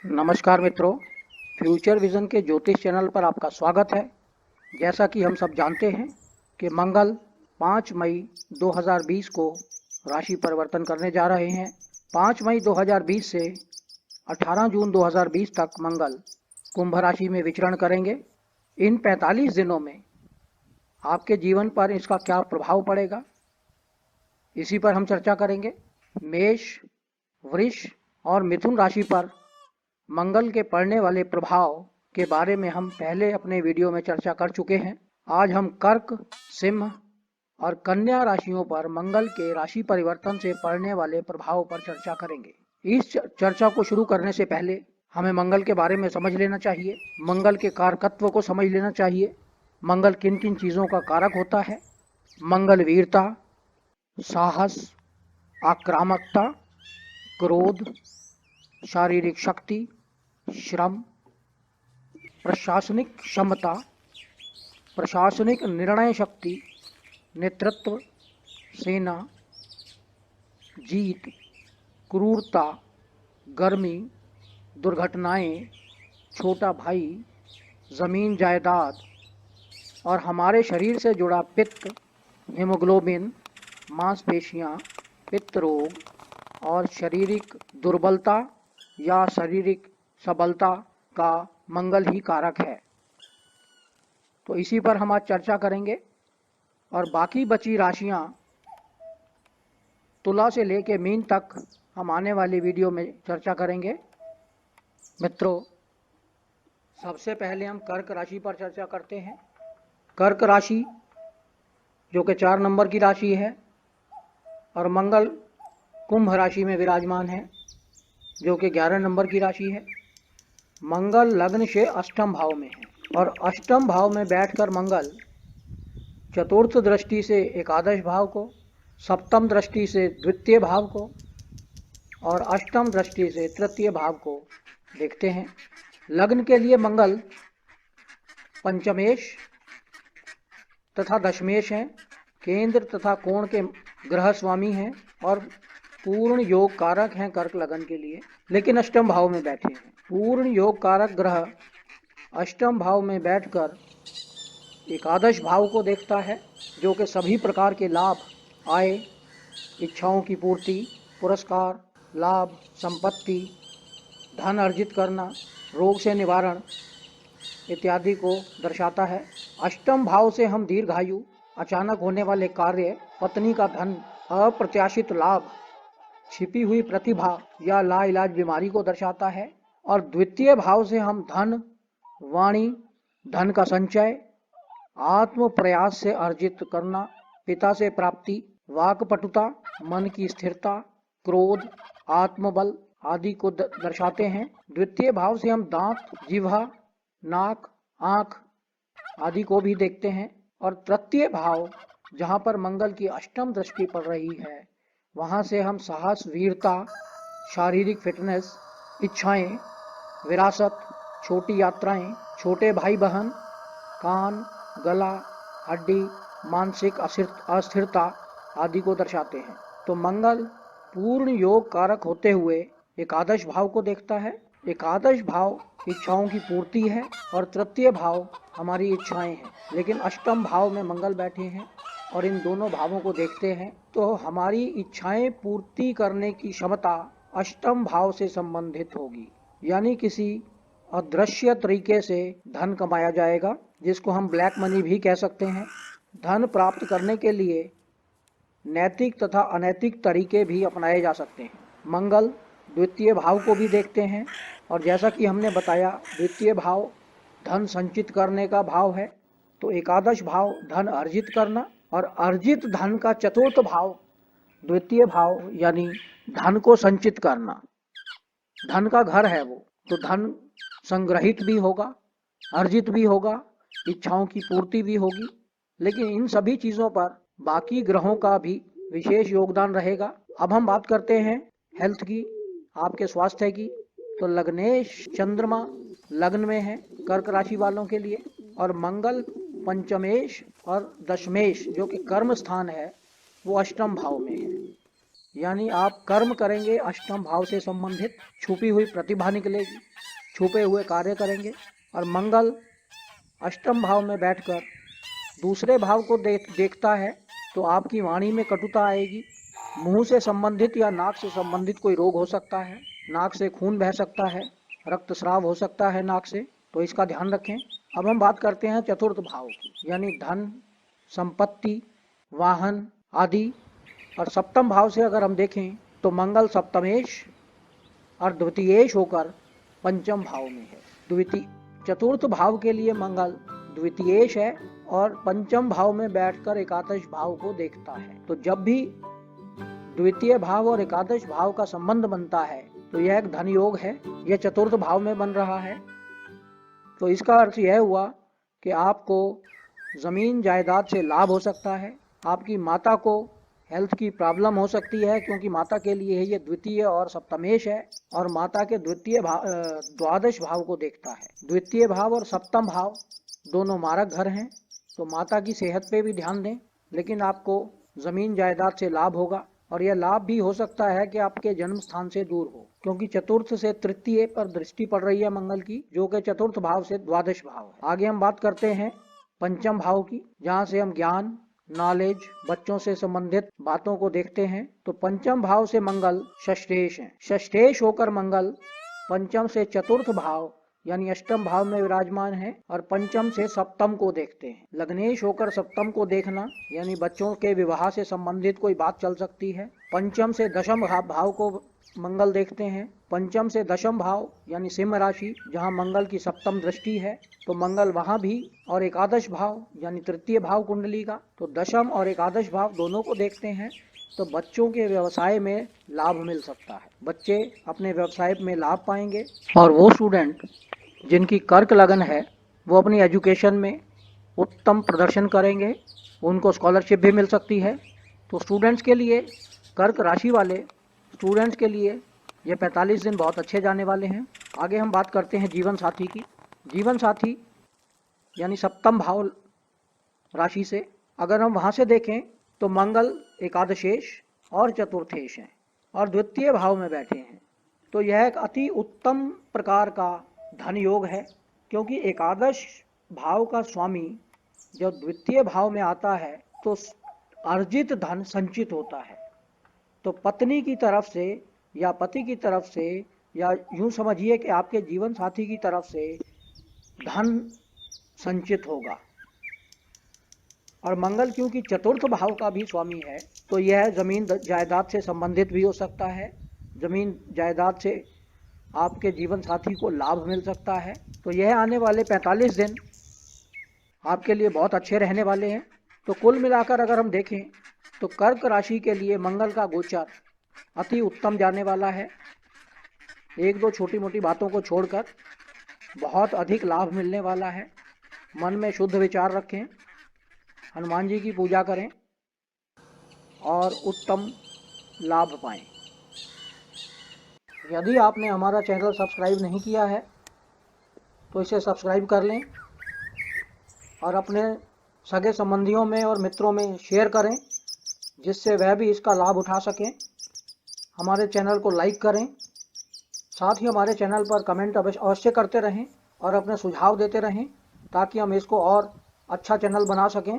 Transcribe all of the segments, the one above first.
नमस्कार मित्रों, future vision के ज्योतिष चैनल पर आपका स्वागत है। जैसा कि हम सब जानते हैं कि मंगल 5 मई 2020 को राशि परिवर्तन करने जा रहे हैं। 5 मई 2020 से 18 जून 2020 तक मंगल कुंभ राशि में विचरण करेंगे। इन 45 दिनों में आपके जीवन पर इसका क्या प्रभाव पड़ेगा, इसी पर हम चर्चा करेंगे। मेष, वृष और मिथुन राशि पर मंगल के पड़ने वाले प्रभाव के बारे में हम पहले अपने वीडियो में चर्चा कर चुके हैं। आज हम कर्क, सिंह और कन्या राशियों पर मंगल के राशि परिवर्तन से पड़ने वाले प्रभाव पर चर्चा करेंगे। इस चर्चा को शुरू करने से पहले हमें मंगल के बारे में समझ लेना चाहिए, मंगल के कारकत्व को समझ लेना चाहिए। मंगल किन किन चीज़ों का कारक होता है। मंगल वीरता, साहस, आक्रामकता, क्रोध, शारीरिक शक्ति, श्रम, प्रशासनिक क्षमता, प्रशासनिक निर्णय शक्ति, नेतृत्व, सेना, जीत, क्रूरता, गर्मी, दुर्घटनाएं, छोटा भाई, ज़मीन जायदाद और हमारे शरीर से जुड़ा पित्त, हीमोग्लोबिन, मांसपेशियां, पित्त रोग और शारीरिक दुर्बलता या शारीरिक सबलता का मंगल ही कारक है। तो इसी पर हम आज चर्चा करेंगे और बाकी बची राशियां तुला से लेकर मीन तक हम आने वाली वीडियो में चर्चा करेंगे। मित्रों, सबसे पहले हम कर्क राशि पर चर्चा करते हैं। कर्क राशि जो कि 4 नंबर की राशि है और मंगल कुंभ राशि में विराजमान है जो कि 11 नंबर की राशि है। मंगल लग्न से अष्टम भाव में है और अष्टम भाव में बैठकर मंगल चतुर्थ दृष्टि से एकादश भाव को, सप्तम दृष्टि से द्वितीय भाव को और अष्टम दृष्टि से तृतीय भाव को देखते हैं। लग्न के लिए मंगल पंचमेश तथा दशमेश हैं, केंद्र तथा कोण के ग्रह स्वामी हैं और पूर्ण योग कारक हैं कर्क लगन के लिए, लेकिन अष्टम भाव में बैठे हैं। पूर्ण योग कारक ग्रह अष्टम भाव में बैठकर एकादश भाव को देखता है जो कि सभी प्रकार के लाभ, आय, इच्छाओं की पूर्ति, पुरस्कार, लाभ, संपत्ति, धन अर्जित करना, रोग से निवारण इत्यादि को दर्शाता है। अष्टम भाव से हम दीर्घायु, अचानक होने वाले कार्य, पत्नी का धन, अप्रत्याशित लाभ, छिपी हुई प्रतिभा या लाइलाज बीमारी को दर्शाता है। और द्वितीय भाव से हम धन, वाणी, धन का संचय, आत्म प्रयास से अर्जित करना, पिता से प्राप्ति, वाक्पटुता, मन की स्थिरता, क्रोध, आत्मबल आदि को दर्शाते हैं। द्वितीय भाव से हम दांत, जिह्वा, नाक, आँख आदि को भी देखते हैं। और तृतीय भाव जहाँ पर मंगल की अष्टम दृष्टि पड़ रही है वहाँ से हम साहस, वीरता, शारीरिक फिटनेस, इच्छाएं, विरासत, छोटी यात्राएं, छोटे भाई बहन, कान, गला, हड्डी, मानसिक अस्थिरता आदि को दर्शाते हैं। तो मंगल पूर्ण योग कारक होते हुए एकादश भाव को देखता है। एकादश भाव इच्छाओं की पूर्ति है और तृतीय भाव हमारी इच्छाएं हैं, लेकिन अष्टम भाव में मंगल बैठे हैं और इन दोनों भावों को देखते हैं तो हमारी इच्छाएं पूर्ति करने की क्षमता अष्टम भाव से संबंधित होगी, यानी किसी अदृश्य तरीके से धन कमाया जाएगा जिसको हम ब्लैक मनी भी कह सकते हैं। धन प्राप्त करने के लिए नैतिक तथा अनैतिक तरीके भी अपनाए जा सकते हैं। मंगल द्वितीय भाव को भी देखते हैं और जैसा कि हमने बताया द्वितीय भाव धन संचित करने का भाव है, तो एकादश भाव धन अर्जित करना और अर्जित धन का चतुर्थ भाव द्वितीय भाव यानी धन को संचित करना। धन का घर है वो, तो धन संग्रहित भी होगा, अर्जित भी होगा, इच्छाओं की पूर्ति भी होगी। लेकिन इन सभी चीज़ों पर बाकी ग्रहों का भी विशेष योगदान रहेगा। अब हम बात करते हैं हेल्थ की, आपके स्वास्थ्य की। तो लग्नेश चंद्रमा लग्न में है कर्क राशि वालों के लिए और मंगल पंचमेश और दशमेश जो कि कर्म स्थान है वो अष्टम भाव में है। यानी आप कर्म करेंगे अष्टम भाव से संबंधित, छुपी हुई प्रतिभा निकलेगी, छुपे हुए कार्य करेंगे। और मंगल अष्टम भाव में बैठकर दूसरे भाव को देखता है तो आपकी वाणी में कटुता आएगी, मुंह से संबंधित या नाक से संबंधित कोई रोग हो सकता है, नाक से खून बह सकता है, रक्तस्राव हो सकता है नाक से, तो इसका ध्यान रखें। अब हम बात करते हैं चतुर्थ भाव की, यानी धन, संपत्ति, वाहन आदि। और सप्तम भाव से अगर हम देखें तो मंगल सप्तमेश और द्वितीयेश होकर पंचम भाव में है। द्वितीय चतुर्थ भाव के लिए मंगल द्वितीयेश है और पंचम भाव में बैठकर एकादश भाव को देखता है। तो जब भी द्वितीय भाव और एकादश भाव का संबंध बनता है तो यह एक धन योग है, यह चतुर्थ भाव में बन रहा है। तो इसका अर्थ यह हुआ कि आपको जमीन जायदाद से लाभ हो सकता है, आपकी माता को हेल्थ की प्रॉब्लम हो सकती है, क्योंकि माता के लिए ये द्वितीय और सप्तमेश है और माता के द्वादश भाव को देखता है। द्वितीय भाव और सप्तम भाव दोनों मारक घर हैं, तो माता की सेहत पे भी ध्यान दें। लेकिन आपको जमीन जायदाद से लाभ होगा और यह लाभ भी हो सकता है कि आपके जन्म स्थान से दूर हो, क्योंकि चतुर्थ से तृतीय पर दृष्टि पड़ रही है मंगल की, जो कि चतुर्थ भाव से द्वादश भाव है। आगे हम बात करते हैं पंचम भाव की, जहां से हम ज्ञान, नॉलेज, बच्चों से संबंधित बातों को देखते हैं। तो पंचम भाव से मंगल षष्ठेश है। षष्ठेश होकर मंगल पंचम से चतुर्थ भाव यानी अष्टम भाव में विराजमान है और पंचम से सप्तम को देखते हैं। लग्नेश होकर सप्तम को देखना यानी बच्चों के विवाह से संबंधित कोई बात चल सकती है। पंचम से दशम भाव को मंगल देखते हैं। पंचम से दशम भाव यानी सिंह राशि, जहां मंगल की सप्तम दृष्टि है, तो मंगल वहां भी, और एकादश भाव यानी तृतीय भाव कुंडली का, तो दशम और एकादश भाव दोनों को देखते हैं। तो बच्चों के व्यवसाय में लाभ मिल सकता है, बच्चे अपने व्यवसाय में लाभ पाएंगे। और वो स्टूडेंट जिनकी कर्क लगन है वो अपनी एजुकेशन में उत्तम प्रदर्शन करेंगे, उनको स्कॉलरशिप भी मिल सकती है। तो स्टूडेंट्स के लिए, कर्क राशि वाले स्टूडेंट्स के लिए ये 45 दिन बहुत अच्छे जाने वाले हैं। आगे हम बात करते हैं जीवन साथी की। जीवन साथी यानी सप्तम भाव राशि से अगर हम वहाँ से देखें तो मंगल एकादशेश और चतुर्थेश हैं और द्वितीय भाव में बैठे हैं। तो यह एक अति उत्तम प्रकार का धन योग है, क्योंकि एकादश भाव का स्वामी जब द्वितीय भाव में आता है तो अर्जित धन संचित होता है। तो पत्नी की तरफ से या पति की तरफ से या यूं समझिए कि आपके जीवन साथी की तरफ से धन संचित होगा। और मंगल क्योंकि चतुर्थ भाव का भी स्वामी है तो यह जमीन जायदाद से संबंधित भी हो सकता है। जमीन जायदाद से आपके जीवन साथी को लाभ मिल सकता है। तो यह आने वाले 45 दिन आपके लिए बहुत अच्छे रहने वाले हैं। तो कुल मिलाकर अगर हम देखें तो कर्क राशि के लिए मंगल का गोचर अति उत्तम जाने वाला है। एक दो छोटी मोटी बातों को छोड़कर बहुत अधिक लाभ मिलने वाला है। मन में शुद्ध विचार रखें, हनुमान जी की पूजा करें और उत्तम लाभ पाएं। यदि आपने हमारा चैनल सब्सक्राइब नहीं किया है तो इसे सब्सक्राइब कर लें और अपने सगे संबंधियों में और मित्रों में शेयर करें, जिससे वह भी इसका लाभ उठा सकें। हमारे चैनल को लाइक करें, साथ ही हमारे चैनल पर कमेंट अवश्य करते रहें और अपने सुझाव देते रहें, ताकि हम इसको और अच्छा चैनल बना सकें।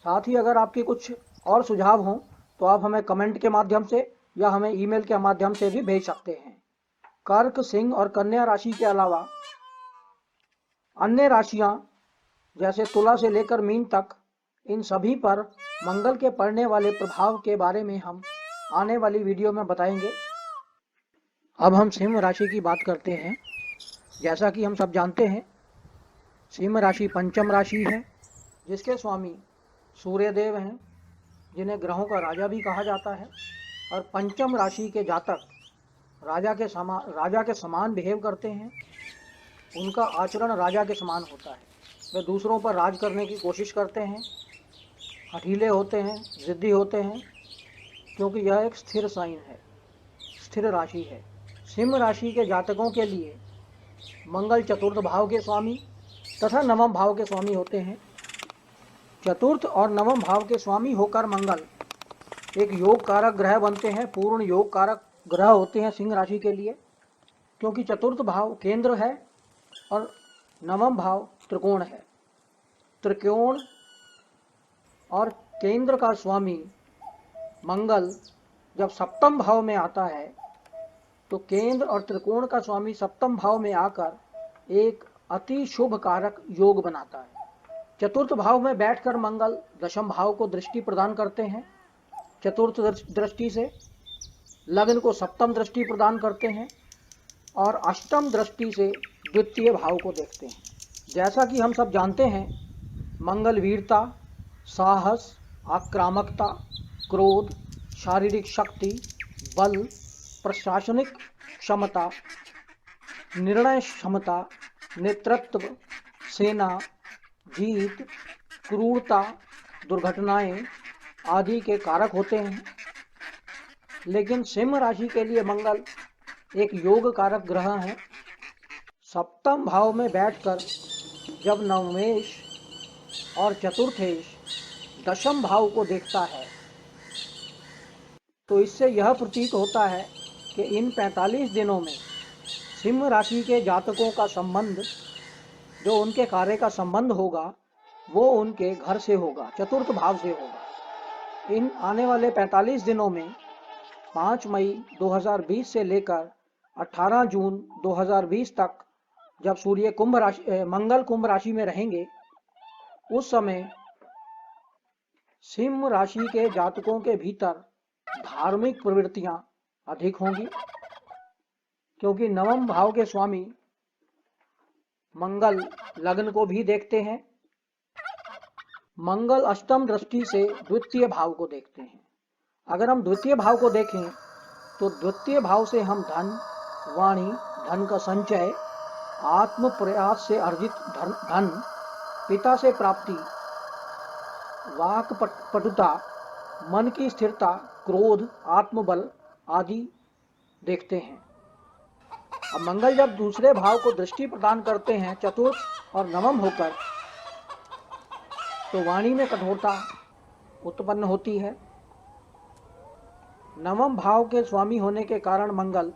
साथ ही अगर आपके कुछ और सुझाव हों तो आप हमें कमेंट के माध्यम से या हमें ईमेल के माध्यम से भी भेज सकते हैं। कर्क, सिंह और कन्या राशि के अलावा अन्य राशियां जैसे तुला से लेकर मीन तक, इन सभी पर मंगल के पड़ने वाले प्रभाव के बारे में हम आने वाली वीडियो में बताएंगे। अब हम सिंह राशि की बात करते हैं। जैसा कि हम सब जानते हैं, सिंह राशि पंचम राशि है, जिसके स्वामी सूर्यदेव हैं, जिन्हें ग्रहों का राजा भी कहा जाता है। और पंचम राशि के जातक राजा के समान बिहेव करते हैं। उनका आचरण राजा के समान होता है। वे दूसरों पर राज करने की कोशिश करते हैं, हठीले होते हैं, जिद्दी होते हैं, क्योंकि यह एक स्थिर साइन है, स्थिर राशि है। सिंह राशि के जातकों के लिए मंगल चतुर्थ भाव के स्वामी तथा नवम भाव के स्वामी होते हैं। चतुर्थ और नवम भाव के स्वामी होकर मंगल एक योग कारक ग्रह बनते हैं, पूर्ण योग कारक ग्रह होते हैं सिंह राशि के लिए, क्योंकि चतुर्थ भाव केंद्र है और नवम भाव त्रिकोण है। त्रिकोण और केंद्र का स्वामी मंगल जब सप्तम भाव में आता है तो केंद्र और त्रिकोण का स्वामी सप्तम भाव में आकर एक अति शुभ कारक योग बनाता है। चतुर्थ भाव में बैठकर मंगल दशम भाव को दृष्टि प्रदान करते हैं। चतुर्थ दृष्टि से लग्न को सप्तम दृष्टि प्रदान करते हैं और अष्टम दृष्टि से द्वितीय भाव को देखते हैं। जैसा कि हम सब जानते हैं, मंगल वीरता, साहस, आक्रामकता, क्रोध, शारीरिक शक्ति, बल, प्रशासनिक क्षमता, निर्णय क्षमता, नेतृत्व, सेना, जीत, क्रूरता, दुर्घटनाएं आदि के कारक होते हैं। लेकिन सिंह राशि के लिए मंगल एक योग कारक ग्रह है। सप्तम भाव में बैठकर जब नवमेश और चतुर्थेश दशम भाव को देखता है तो इससे यह प्रतीत होता है कि इन 45 दिनों में सिंह राशि के जातकों का संबंध, जो उनके कार्य का संबंध होगा, वो उनके घर से होगा, चतुर्थ भाव से होगा। इन आने वाले 45 दिनों में 5 मई 2020 से लेकर 18 जून 2020 तक जब सूर्य मंगल कुंभ राशि में रहेंगे, उस समय सिंह राशि के जातकों के भीतर धार्मिक प्रवृत्तियां अधिक होंगी, क्योंकि नवम भाव के स्वामी मंगल लग्न को भी देखते हैं। मंगल अष्टम दृष्टि से द्वितीय भाव को देखते हैं। अगर हम द्वितीय भाव को देखें तो द्वितीय भाव से हम धन, वाणी, धन का संचय, आत्म प्रयास से अर्जित धन, पिता से प्राप्ति, वाक पटुता, मन की स्थिरता, क्रोध, आत्मबल आदि देखते हैं। अब मंगल जब दूसरे भाव को दृष्टि प्रदान करते हैं चतुर्थ और नवम होकर, तो वाणी में कठोरता उत्पन्न होती है। नवम भाव के स्वामी होने के कारण मंगल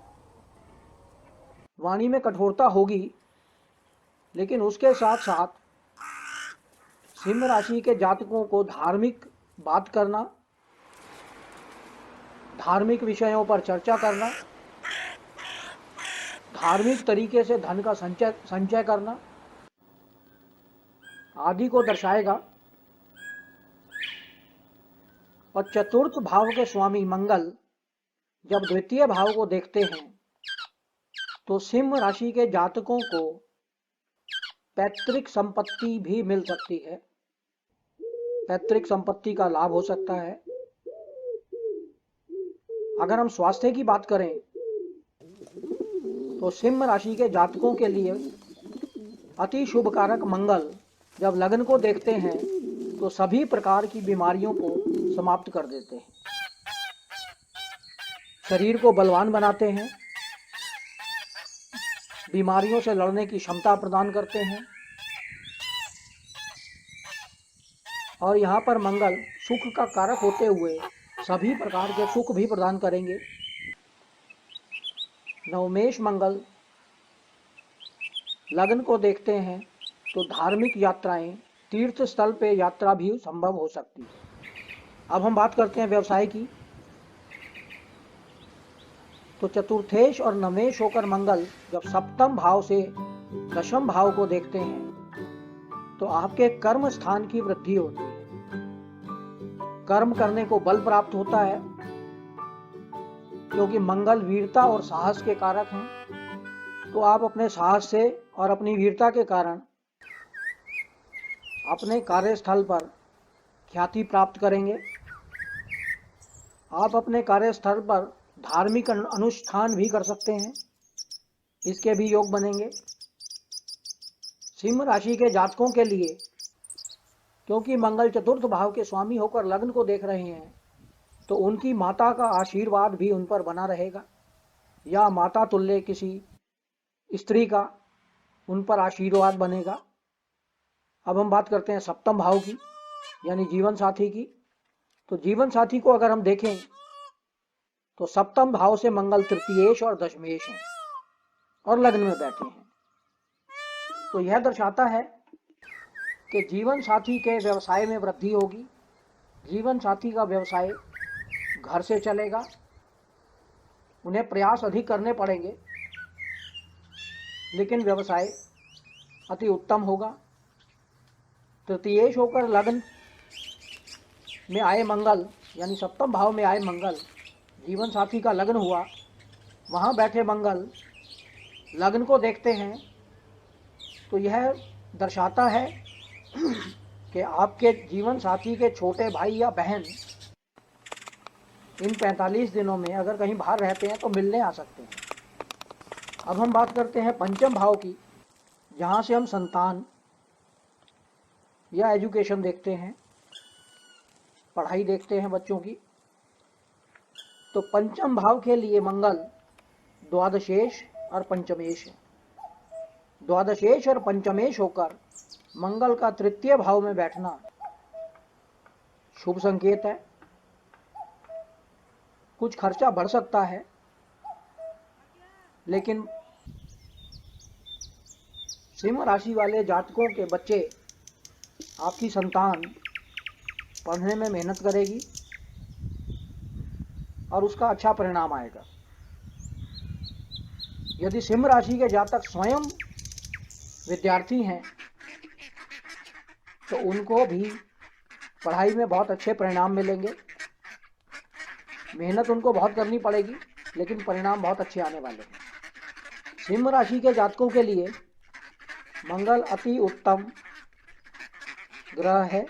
वाणी में कठोरता होगी, लेकिन उसके साथ साथ सिंह राशि के जातकों को धार्मिक बात करना, धार्मिक विषयों पर चर्चा करना, धार्मिक तरीके से धन का संचय करना आदि को दर्शाएगा। और चतुर्थ भाव के स्वामी मंगल जब द्वितीय भाव को देखते हैं तो सिंह राशि के जातकों को पैतृक संपत्ति भी मिल सकती है, पैतृक संपत्ति का लाभ हो सकता है। अगर हम स्वास्थ्य की बात करें तो सिंह राशि के जातकों के लिए अति शुभ कारक मंगल जब लग्न को देखते हैं तो सभी प्रकार की बीमारियों को समाप्त कर देते हैं, शरीर को बलवान बनाते हैं, बीमारियों से लड़ने की क्षमता प्रदान करते हैं। और यहाँ पर मंगल सुख का कारक होते हुए सभी प्रकार के सुख भी प्रदान करेंगे। नवमेश मंगल लग्न को देखते हैं तो धार्मिक यात्राएं, तीर्थ स्थल पे यात्रा भी संभव हो सकती है। अब हम बात करते हैं व्यवसाय की। तो चतुर्थेश और नवमेश होकर मंगल जब सप्तम भाव से दशम भाव को देखते हैं तो आपके कर्म स्थान की वृद्धि होती है, कर्म करने को बल प्राप्त होता है, क्योंकि मंगल वीरता और साहस के कारक हैं। तो आप अपने साहस से और अपनी वीरता के कारण अपने कार्यस्थल पर ख्याति प्राप्त करेंगे। आप अपने कार्यस्थल पर धार्मिक अनुष्ठान भी कर सकते हैं, इसके भी योग बनेंगे। सिंह राशि के जातकों के लिए, क्योंकि मंगल चतुर्थ भाव के स्वामी होकर लग्न को देख रहे हैं, तो उनकी माता का आशीर्वाद भी उन पर बना रहेगा, या माता तुल्य किसी स्त्री का उन पर आशीर्वाद बनेगा। अब हम बात करते हैं सप्तम भाव की, यानी जीवन साथी की। तो जीवन साथी को अगर हम देखें तो सप्तम भाव से मंगल तृतीयेश और दशमेश हैं और लग्न में बैठे हैं। तो यह दर्शाता है कि जीवन साथी के व्यवसाय में वृद्धि होगी, जीवन साथी का व्यवसाय घर से चलेगा, उन्हें प्रयास अधिक करने पड़ेंगे लेकिन व्यवसाय अति उत्तम होगा। तृतीयेश होकर लग्न में आए मंगल यानी सप्तम भाव में आए मंगल, जीवन साथी का लग्न हुआ, वहाँ बैठे मंगल लग्न को देखते हैं तो यह दर्शाता है कि आपके जीवन साथी के छोटे भाई या बहन इन 45 दिनों में अगर कहीं बाहर रहते हैं तो मिलने आ सकते हैं। अब हम बात करते हैं पंचम भाव की, जहाँ से हम संतान या एजुकेशन देखते हैं, पढ़ाई देखते हैं बच्चों की। तो पंचम भाव के लिए मंगल द्वादशेश और पंचमेश है। द्वादशेश और पंचमेश होकर मंगल का तृतीय भाव में बैठना शुभ संकेत है। कुछ खर्चा बढ़ सकता है लेकिन सिंह राशि वाले जातकों के बच्चे, आपकी संतान पढ़ने में मेहनत करेगी और उसका अच्छा परिणाम आएगा। यदि सिंह राशि के जातक स्वयं विद्यार्थी हैं तो उनको भी पढ़ाई में बहुत अच्छे परिणाम मिलेंगे। मेहनत उनको बहुत करनी पड़ेगी लेकिन परिणाम बहुत अच्छे आने वाले हैं। सिंह राशि के जातकों के लिए मंगल अति उत्तम ग्रह है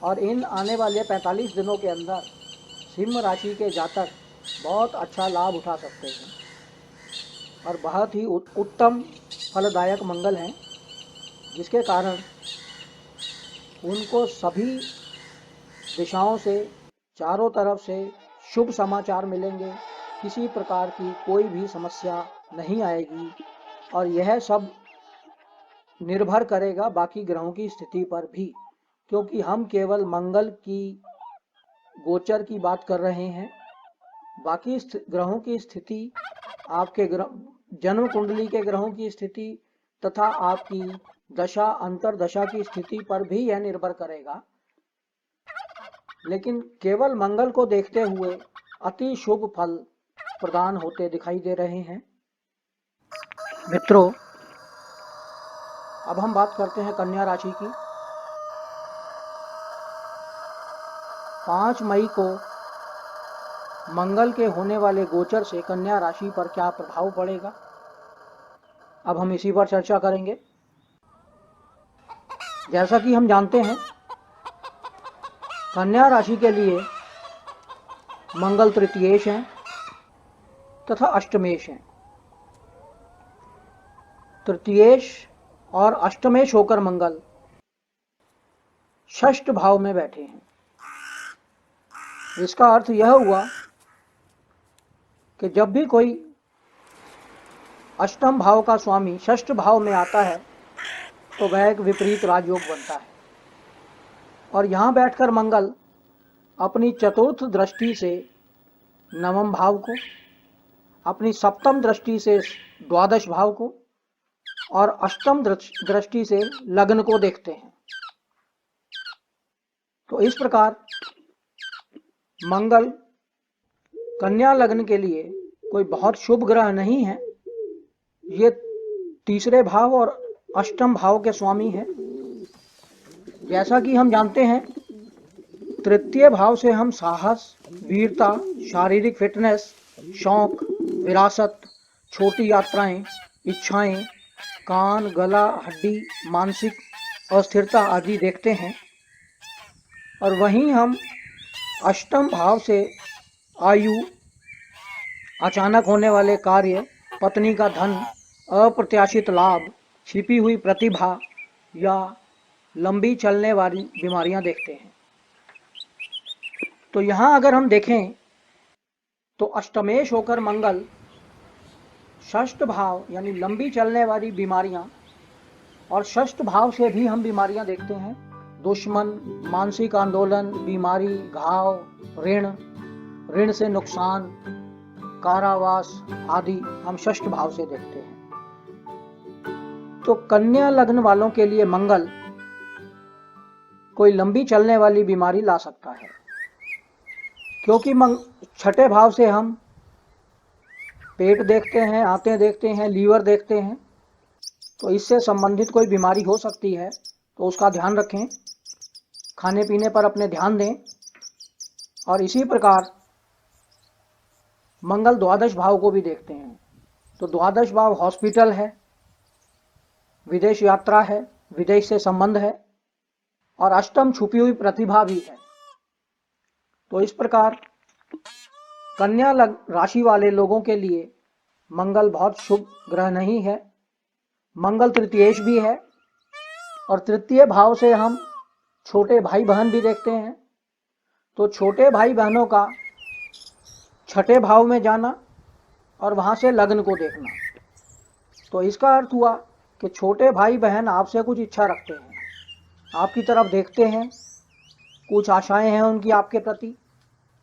और इन आने वाले 45 दिनों के अंदर सिंह राशि के जातक बहुत अच्छा लाभ उठा सकते हैं और बहुत ही उत्तम फलदायक मंगल हैं, जिसके कारण उनको सभी दिशाओं से, चारों तरफ से शुभ समाचार मिलेंगे। किसी प्रकार की कोई भी समस्या नहीं आएगी और यह सब निर्भर करेगा बाकी ग्रहों की स्थिति पर भी, क्योंकि हम केवल मंगल की गोचर की बात कर रहे हैं। बाकी ग्रहों की स्थिति, आपके जन्म कुंडली के ग्रहों की स्थिति तथा आपकी दशा अंतरदशा की स्थिति पर भी यह निर्भर करेगा, लेकिन केवल मंगल को देखते हुए अति शुभ फल प्रदान होते दिखाई दे रहे हैं। मित्रों, अब हम बात करते हैं कन्या राशि की। 5 मई को मंगल के होने वाले गोचर से कन्या राशि पर क्या प्रभाव पड़ेगा, अब हम इसी पर चर्चा करेंगे। जैसा कि हम जानते हैं, कन्या राशि के लिए मंगल तृतीयेश हैं तथा अष्टमेश हैं। तृतीयेश और अष्टमेश होकर मंगल षष्ठ भाव में बैठे हैं। इसका अर्थ यह हुआ कि जब भी कोई अष्टम भाव का स्वामी षष्ठ भाव में आता है तो वह एक विपरीत राजयोग बनता है और यहाँ बैठकर मंगल अपनी चतुर्थ दृष्टि से नवम भाव को, अपनी सप्तम दृष्टि से द्वादश भाव को और अष्टम दृष्टि से लग्न को देखते हैं। तो इस प्रकार मंगल कन्या लग्न के लिए कोई बहुत शुभ ग्रह नहीं है। ये तीसरे भाव और अष्टम भाव के स्वामी हैं। जैसा कि हम जानते हैं, तृतीय भाव से हम साहस, वीरता, शारीरिक फिटनेस, शौक, विरासत, छोटी यात्राएं, इच्छाएं, कान, गला, हड्डी, मानसिक अस्थिरता आदि देखते हैं। और वहीं हम अष्टम भाव से आयु, अचानक होने वाले कार्य, पत्नी का धन, अप्रत्याशित लाभ, छिपी हुई प्रतिभा या लंबी चलने वाली बीमारियां देखते हैं। तो यहाँ अगर हम देखें तो अष्टमेश होकर मंगल षष्ठ भाव यानी लंबी चलने वाली बीमारियां, और षष्ठ भाव से भी हम बीमारियां देखते हैं, दुश्मन, मानसिक आंदोलन, बीमारी, घाव, ऋण, ऋण से नुकसान, कारावास आदि हम षष्ठ भाव से देखते हैं। तो कन्या लग्न वालों के लिए मंगल कोई लंबी चलने वाली बीमारी ला सकता है, क्योंकि छठे भाव से हम पेट देखते हैं, आंतें देखते हैं, लीवर देखते हैं, तो इससे संबंधित कोई बीमारी हो सकती है, तो उसका ध्यान रखें, खाने पीने पर अपने ध्यान दें। और इसी प्रकार मंगल द्वादश भाव को भी देखते हैं, तो द्वादश भाव हॉस्पिटल है, विदेश यात्रा है, विदेश से संबंध है, और अष्टम छुपी हुई प्रतिभा भी है। तो इस प्रकार कन्या राशि वाले लोगों के लिए मंगल बहुत शुभ ग्रह नहीं है। मंगल तृतीयेश भी है, और तृतीय भाव से हम छोटे भाई बहन भी देखते हैं। तो छोटे भाई बहनों का छठे भाव में जाना और वहां से लग्न को देखना, तो इसका अर्थ हुआ कि छोटे भाई बहन आपसे कुछ इच्छा रखते हैं, आपकी तरफ देखते हैं, कुछ आशाएं हैं उनकी आपके प्रति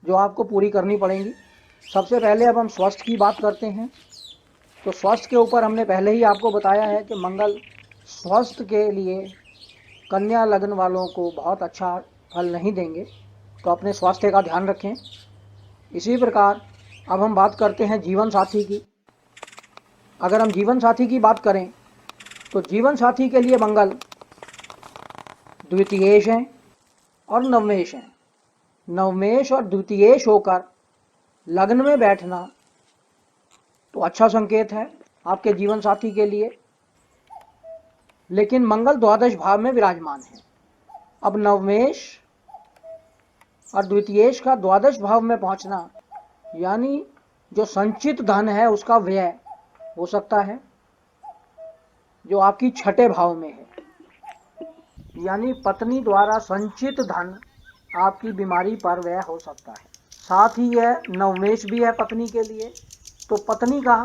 जो आपको पूरी करनी पड़ेंगी। सबसे पहले अब हम स्वास्थ्य की बात करते हैं। तो स्वास्थ्य के ऊपर हमने पहले ही आपको बताया है कि मंगल स्वास्थ्य के लिए कन्या लग्न वालों को बहुत अच्छा फल नहीं देंगे, तो अपने स्वास्थ्य का ध्यान रखें। इसी प्रकार अब हम बात करते हैं जीवन साथी की। अगर हम जीवन साथी की बात करें तो जीवन साथी के लिए मंगल द्वितीयेश हैं और नवमेश हैं। नवमेश और द्वितीयेश होकर लग्न में बैठना तो अच्छा संकेत है आपके जीवन साथी के लिए, लेकिन मंगल द्वादश भाव में विराजमान है। अब नवमेश और द्वितीयेश का द्वादश भाव में पहुंचना यानी जो संचित धन है उसका व्यय हो सकता है, जो आपकी छठे भाव में है, यानी पत्नी द्वारा संचित धन आपकी बीमारी पर व्यय हो सकता है। साथ ही यह नवमेश भी है पत्नी के लिए, तो पत्नी का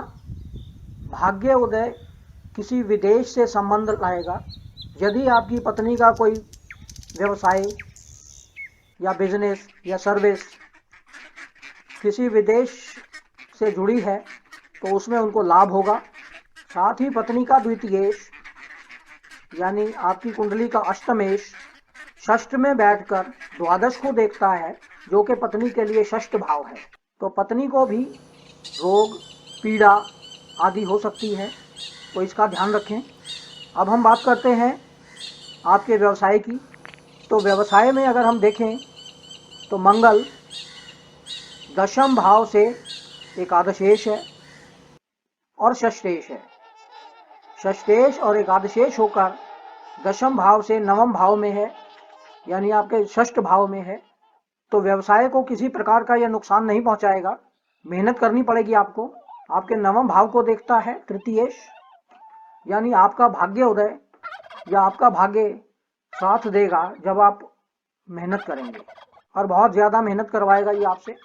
भाग्य उदय किसी विदेश से संबंध लाएगा। यदि आपकी पत्नी का कोई व्यवसाय या बिजनेस या सर्विस किसी विदेश से जुड़ी है तो उसमें उनको लाभ होगा। साथ ही पत्नी का द्वितीयेश यानी आपकी कुंडली का अष्टमेश षष्ठ में बैठकर द्वादश को देखता है, जो कि पत्नी के लिए षष्ठ भाव है, तो पत्नी को भी रोग पीड़ा आदि हो सकती है, तो इसका ध्यान रखें। अब हम बात करते हैं आपके व्यवसाय की। तो व्यवसाय में अगर हम देखें तो मंगल दशम भाव से एकादशेश है और षष्ठेश है। षष्ठेश और एकादशेश होकर दशम भाव से नवम भाव में है, यानी आपके षष्ठ भाव में है। तो व्यवसाय को किसी प्रकार का यह नुकसान नहीं पहुंचाएगा, मेहनत करनी पड़ेगी आपको। आपके नवम भाव को देखता है तृतीयेश, यानी आपका भाग्य उदय या आपका भाग्य साथ देगा जब आप मेहनत करेंगे, और बहुत ज़्यादा मेहनत करवाएगा ये आपसे,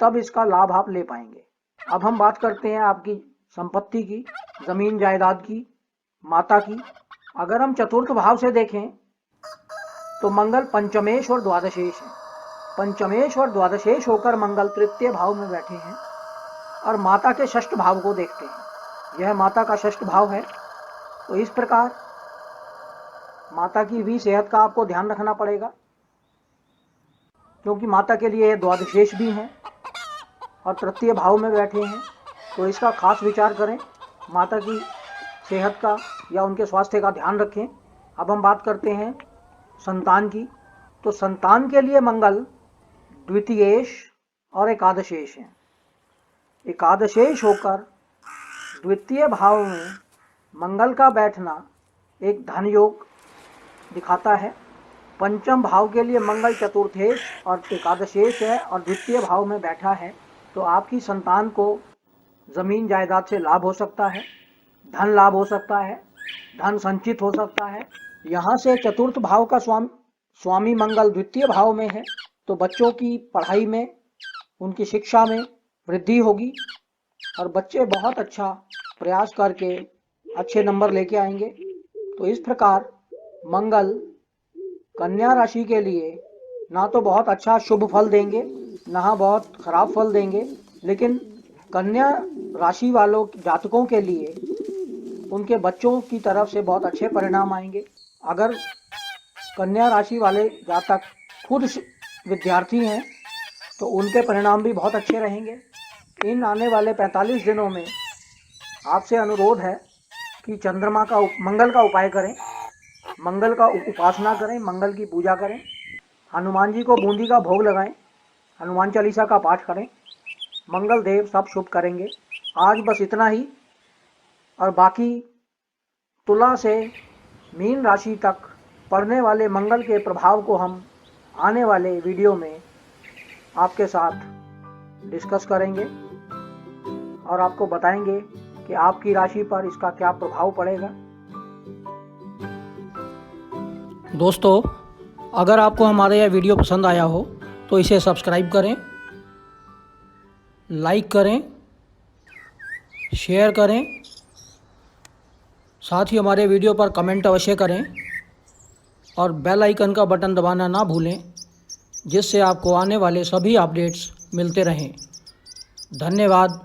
तब इसका लाभ आप ले पाएंगे। अब हम बात करते हैं आपकी संपत्ति की, ज़मीन जायदाद की, माता की। अगर हम चतुर्थ भाव से देखें तो मंगल पंचमेश और द्वादशेश है। पंचमेश और द्वादशेश होकर मंगल तृतीय भाव में बैठे हैं और माता के षष्ठ भाव को देखते हैं। यह माता का षष्ठ भाव है, तो इस प्रकार माता की भी सेहत का आपको ध्यान रखना पड़ेगा, क्योंकि माता के लिए द्वादशेश भी हैं और तृतीय भाव में बैठे हैं, तो इसका खास विचार करें, माता की सेहत का या उनके स्वास्थ्य का ध्यान रखें। अब हम बात करते हैं संतान की। तो संतान के लिए मंगल द्वितीयेश और एकादशेश हैं। एकादशेश होकर द्वितीय भाव में मंगल का बैठना एक धन योग दिखाता है। पंचम भाव के लिए मंगल चतुर्थेश और एकादशेश है और द्वितीय भाव में बैठा है, तो आपकी संतान को जमीन जायदाद से लाभ हो सकता है, धन लाभ हो सकता है, धन संचित हो सकता है। यहाँ से चतुर्थ भाव का स्वामी मंगल द्वितीय भाव में है, तो बच्चों की पढ़ाई में, उनकी शिक्षा में वृद्धि होगी और बच्चे बहुत अच्छा प्रयास करके अच्छे नंबर लेके आएंगे। तो इस प्रकार मंगल कन्या राशि के लिए ना तो बहुत अच्छा शुभ फल देंगे, ना बहुत खराब फल देंगे, लेकिन कन्या राशि वालों जातकों के लिए उनके बच्चों की तरफ से बहुत अच्छे परिणाम आएंगे। अगर कन्या राशि वाले जातक खुद विद्यार्थी हैं तो उनके परिणाम भी बहुत अच्छे रहेंगे। इन आने वाले 45 दिनों में आपसे अनुरोध है कि चंद्रमा का मंगल का उपाय करें, मंगल का उपासना करें, मंगल की पूजा करें, हनुमान जी को बूंदी का भोग लगाएं, हनुमान चालीसा का पाठ करें, मंगल देव सब शुभ करेंगे। आज बस इतना ही, और बाकी तुला से मीन राशि तक पड़ने वाले मंगल के प्रभाव को हम आने वाले वीडियो में आपके साथ डिस्कस करेंगे और आपको बताएंगे कि आपकी राशि पर इसका क्या प्रभाव पड़ेगा। दोस्तों, अगर आपको हमारा यह वीडियो पसंद आया हो तो इसे सब्सक्राइब करें, लाइक करें, शेयर करें, साथ ही हमारे वीडियो पर कमेंट अवश्य करें और बेल आइकन का बटन दबाना ना भूलें, जिससे आपको आने वाले सभी अपडेट्स मिलते रहें। धन्यवाद।